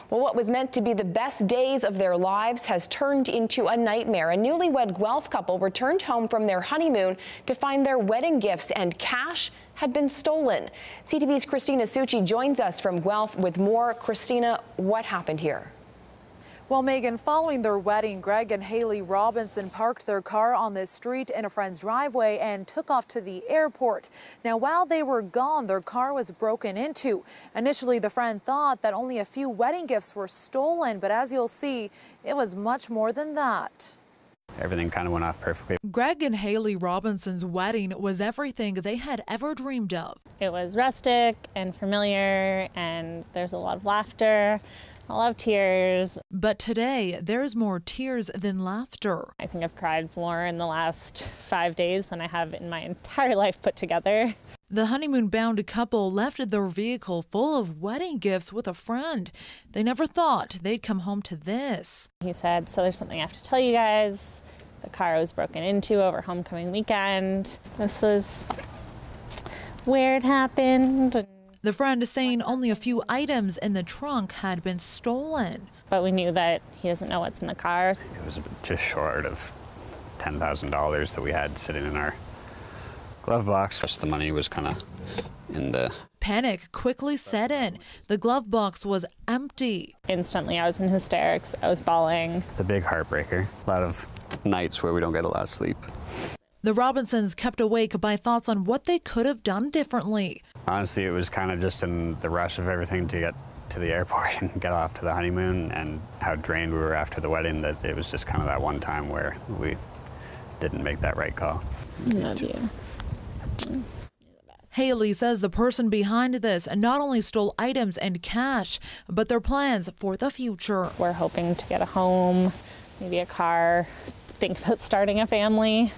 Well, what was meant to be the best days of their lives has turned into a nightmare. A newlywed Guelph couple returned home from their honeymoon to find their wedding gifts and cash had been stolen. CTV's Christina Succi joins us from Guelph with more. Christina, what happened here? Well, Megan, following their wedding, Greg and Haley Robinson parked their car on this street in a friend's driveway and took off to the airport. Now, while they were gone, their car was broken into. Initially, the friend thought that only a few wedding gifts were stolen, but as you'll see, it was much more than that. Everything kind of went off perfectly. Greg and Haley Robinson's wedding was everything they had ever dreamed of. It was rustic and familiar, and there's a lot of laughter, a lot of tears. But today, there's more tears than laughter. I think I've cried more in the last 5 days than I have in my entire life put together. The honeymoon-bound couple left their vehicle full of wedding gifts with a friend. They never thought they'd come home to this. He said, "So there's something I have to tell you guys. The car was broken into over homecoming weekend. This was where it happened." The friend is saying only a few items in the trunk had been stolen. But we knew that he doesn't know what's in the car. It was just short of $10,000 that we had sitting in our glove box. Just the money was kind of in the... Panic quickly set in. The glove box was empty. Instantly, I was in hysterics. I was bawling. It's a big heartbreaker. A lot of nights where we don't get a lot of sleep. The Robinsons kept awake by thoughts on what they could have done differently. Honestly, it was kind of just in the rush of everything to get to the airport and get off to the honeymoon, and how drained we were after the wedding, that it was just kind of that one time where we didn't make that right call. Love you. Haley says the person behind this not only stole items and cash, but their plans for the future. We're hoping to get a home, maybe a car, think about starting a family,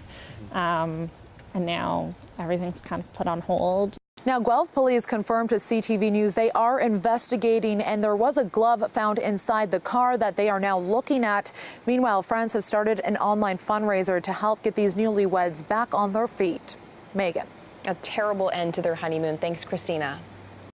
and now everything's kind of put on hold. Now, Guelph police confirmed to CTV News they are investigating, and there was a glove found inside the car that they are now looking at. Meanwhile, friends have started an online fundraiser to help get these newlyweds back on their feet. Megan. A terrible end to their honeymoon. Thanks, Christina.